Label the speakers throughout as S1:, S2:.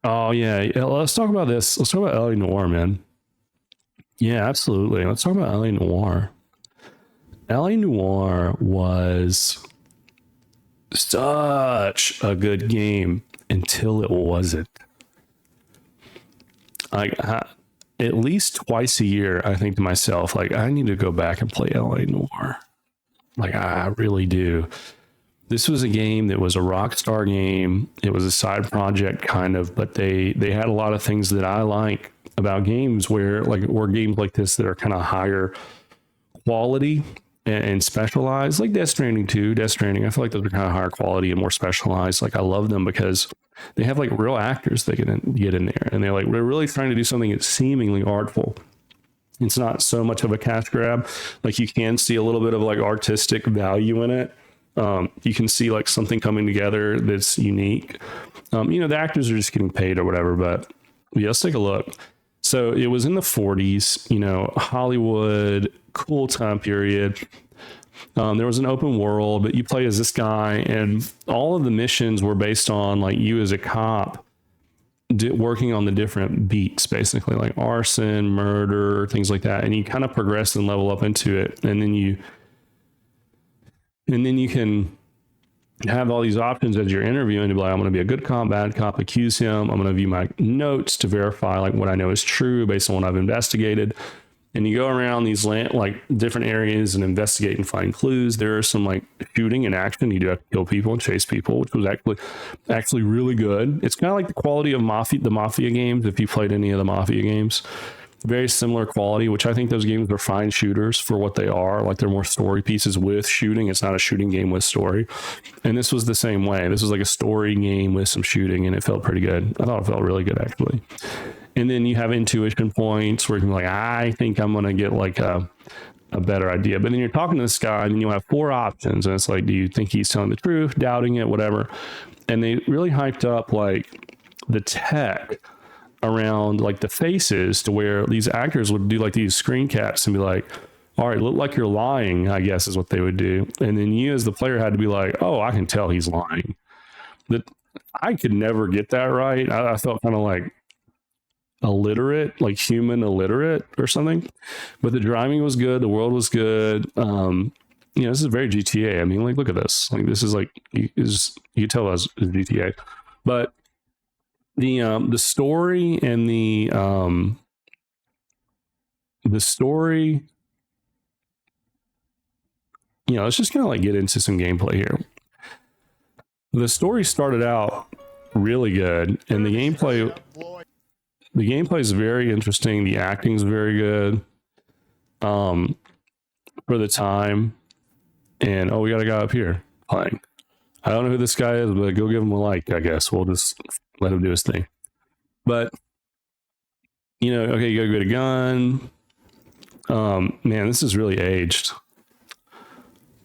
S1: Oh yeah. Let's talk about this. Let's talk about LA Noire, man. Yeah, absolutely. Let's talk about LA Noire. LA Noire was such a good game until it wasn't. Like at least twice a year, I think to myself, like I need to go back and play LA Noire. Like I really do. This was a game that was a Rockstar game. It was a side project kind of, but they had a lot of things that I like about games or games like this that are kind of higher quality and specialized, like Death Stranding 2, Death Stranding. I feel like those are kind of higher quality and more specialized. Like I love them because they have like real actors they can get in there, and they're really trying to do something that's seemingly artful. It's not so much of a cash grab. Like you can see a little bit of like artistic value in it. You can see like something coming together that's unique. The actors are just getting paid or whatever, but yeah, let's take a look. So it was in the 40s, Hollywood, cool time period. There was an open world, but you play as this guy, and all of the missions were based on like you as a cop working on the different beats, basically like arson, murder, things like that. And you kind of progress and level up into it. And then you can have all these options as you're interviewing to be like, I'm going to be a good cop, bad cop, accuse him. I'm going to view my notes to verify like what I know is true based on what I've investigated. And you go around these like different areas and investigate and find clues. There are some like shooting and action. You do have to kill people and chase people, which was actually really good. It's kind of like the quality of the Mafia games. If you played any of the Mafia games, very similar quality, which I think those games are fine shooters for what they are. Like they're more story pieces with shooting. It's not a shooting game with story. And this was the same way. This was like a story game with some shooting, and it felt pretty good. I thought it felt really good actually. And then you have intuition points where you can be like, I think I'm going to get like a better idea. But then you're talking to this guy, and then you have 4 options. And it's like, do you think he's telling the truth, doubting it, whatever? And they really hyped up like the tech around like the faces to where these actors would do like these screen caps and be like, all right, look like you're lying, I guess is what they would do. And then you as the player had to be like, oh, I can tell he's lying. That I could never get that right. I felt kind of like illiterate, like human illiterate or something. But the driving was good. The world was good. This is very GTA. I mean, like, look at this. Like, this is like, you can tell us GTA. But the story and the story, let's just kind of like get into some gameplay here. The story started out really good, and the gameplay is very interesting. The acting is very good for the time. And we got a guy up here playing. I don't know who this guy is, but go give him a like, I guess. We'll just let him do his thing. But okay, you gotta get a gun. Man, this is really aged.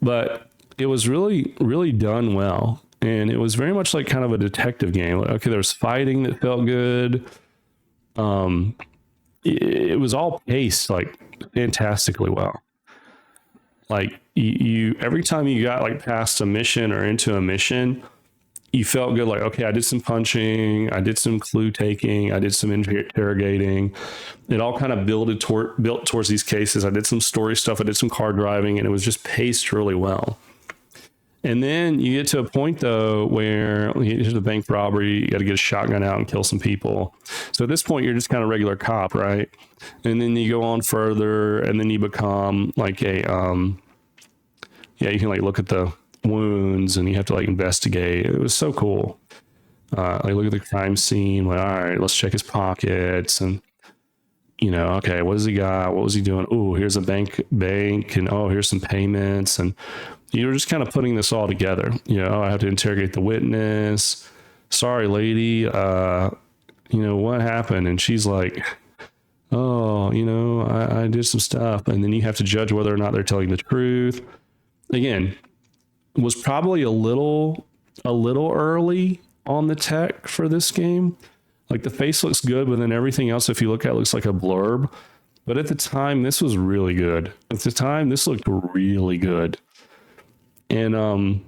S1: But it was really, really done well. And it was very much like kind of a detective game. Like, okay, there was fighting that felt good. It was all paced like fantastically well. Like you every time you got like past a mission or into a mission, you felt good. Like, okay, I did some punching, I did some clue taking, I did some interrogating. It all kind of built towards these cases. I did some story stuff, I did some car driving, and it was just paced really well. And then you get to a point though where here's a bank robbery, you got to get a shotgun out and kill some people. So at this point you're just kind of regular cop, right? And then you go on further, and then you become like a you can like look at the wounds, and you have to like investigate. It was so cool. Like look at the crime scene, like, all right, let's check his pockets, and okay, what does he got? What was he doing? Oh, here's a bank, and here's some payments, and you're just kind of putting this all together. I have to interrogate the witness. Sorry, lady. What happened? And she's like, I did some stuff. And then you have to judge whether or not they're telling the truth. Again, was probably a little early on the tech for this game. Like the face looks good, but then everything else, if you look at it, looks like a blurb. But at the time, this was really good. At the time, this looked really good. And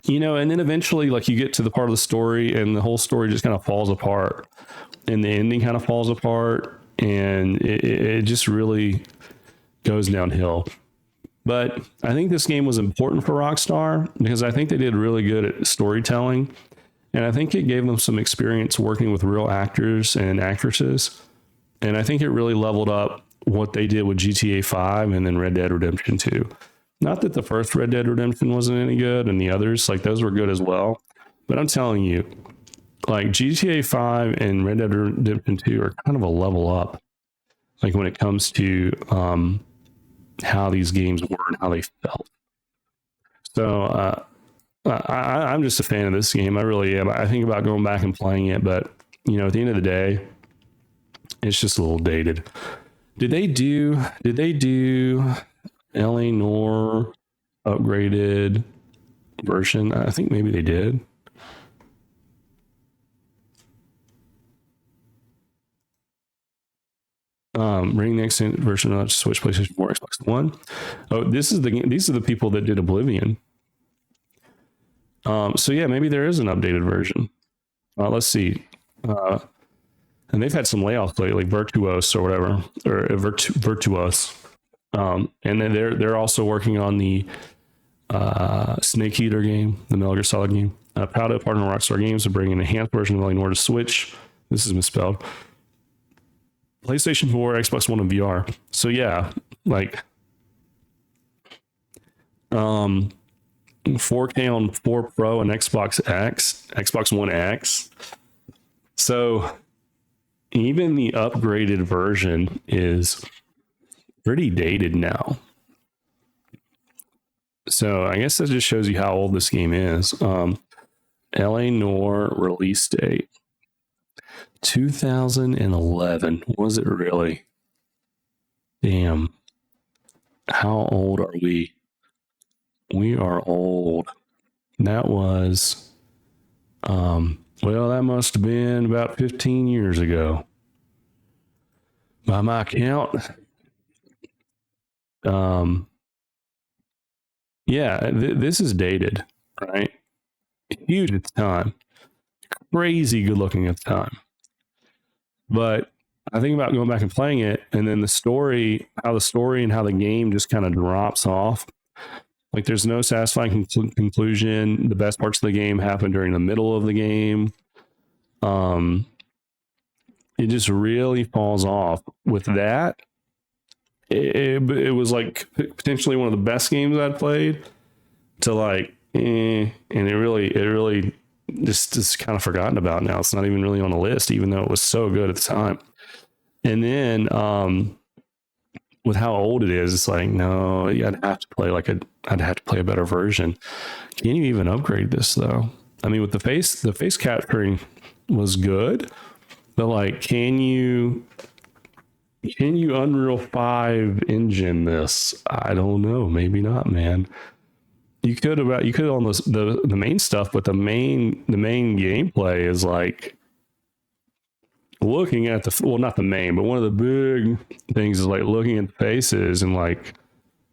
S1: And then eventually, like, you get to the part of the story and the whole story just kind of falls apart, and the ending kind of falls apart, and it just really goes downhill. But I think this game was important for Rockstar because I think they did really good at storytelling, and I think it gave them some experience working with real actors and actresses, and I think it really leveled up what they did with GTA 5 and then Red Dead Redemption 2. Not that the first Red Dead Redemption wasn't any good and the others, like, those were good as well. But I'm telling you, like, GTA 5 and Red Dead Redemption 2 are kind of a level up, like, when it comes to how these games were and how they felt. So I'm just a fan of this game. I really am. I think about going back and playing it, but, at the end of the day, it's just a little dated. Did they do LA Noire upgraded version? I think maybe they did. Bring next version of Switch, PlayStation 4, Xbox One. Oh, these are the people that did Oblivion. So yeah, maybe there is an updated version. Let's see. And they've had some layoffs lately, like Virtuos or whatever, or Virtuos. And then they're also working on the Snake Eater game, the Metal Gear Solid game. Proud to partner with Rockstar Games to bring an enhanced version of LA Noire to Switch. This is misspelled. PlayStation 4, Xbox One, and VR. So yeah, like 4K on 4 Pro and Xbox One X. So even the upgraded version is pretty dated now. So I guess that just shows you how old this game is. LA Noire release date 2011. Was it really? Damn. How old are we? We are old. That was, that must have been about 15 years ago. By my count. This is dated, right? Huge at the time. Crazy good looking at the time. But I think about going back and playing it, and then how the story and how the game just kind of drops off. Like, there's no satisfying conclusion. The best parts of the game happen during the middle of the game. It just really falls off. With that, it was like potentially one of the best games I'd played to like, and it really just kind of forgotten about now. It's not even really on the list, even though it was so good at the time. And then with how old it is, it's like, no, I'd have to play a better version. Can you even upgrade this though? I mean, with the face capturing was good, but like, can you Unreal 5 engine this? I don't know. Maybe not, man. You could on the main stuff, but the main gameplay is like looking at not the main, but one of the big things is like looking at the faces and like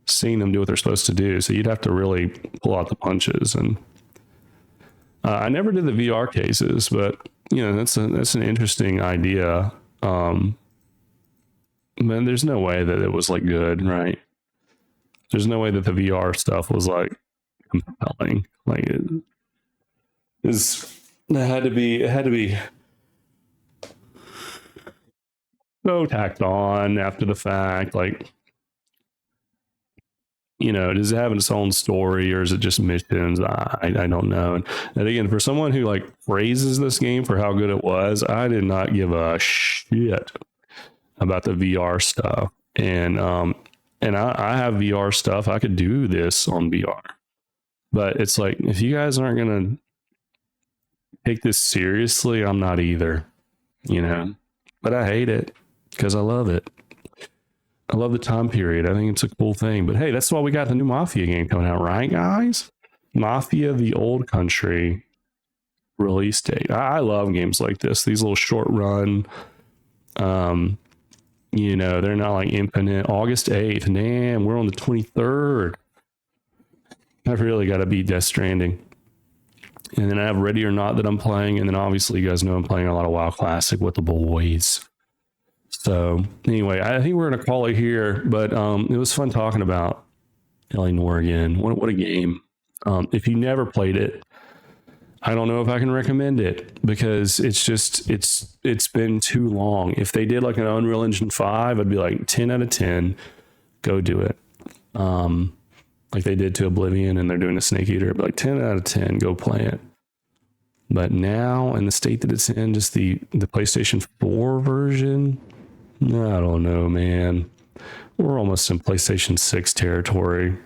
S1: seeing them do what they're supposed to do. So you'd have to really pull out the punches. And I never did the VR cases, but that's an interesting idea. Man, there's no way that it was like good, right? There's no way that the VR stuff was like compelling. Like it had to be so tacked on after the fact. Like, does it have its own story, or is it just missions? I don't know. And again, for someone who like praises this game for how good it was, I did not give a shit about the VR stuff. And I have VR stuff. I could do this on VR. But it's like, if you guys aren't going to take this seriously, I'm not either, But I hate it because I love it. I love the time period. I think it's a cool thing. But hey, that's why we got the new Mafia game coming out, right, guys? Mafia: The Old Country release date. I love games like this. These little short run, they're not like infinite. August 8th. Damn, we're on the 23rd. I've really got to beat Death Stranding. And then I have Ready or Not that I'm playing. And then obviously you guys know I'm playing a lot of WoW Classic with the boys. So anyway, I think we're going to call it here, but it was fun talking about Noire again. What a game. If you never played it, I don't know if I can recommend it because it's been too long. If they did like an Unreal Engine 5, I'd be like 10 out of 10. Go do it. Like they did to Oblivion, and they're doing a Snake Eater, but like 10 out of 10, go play it. But now in the state that it's in, just the PlayStation 4 version, I don't know, man. We're almost in PlayStation 6 territory.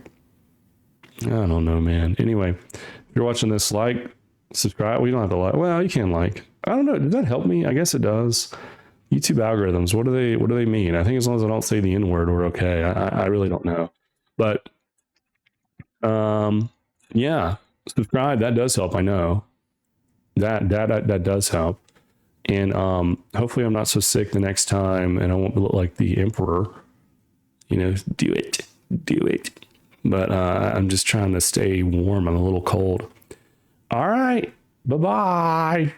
S1: I don't know, man. Anyway, if you're watching this, like, subscribe. We don't have to like. Well, you can like. I don't know. Does that help me? I guess it does. YouTube algorithms. What do they mean? I think as long as I don't say the N word, we're okay. I really don't know. But yeah, subscribe. That does help. I know. That does help. And hopefully I'm not so sick the next time, and I won't look like the Emperor. You know, do it. But I'm just trying to stay warm. I'm a little cold. All right. Bye-bye.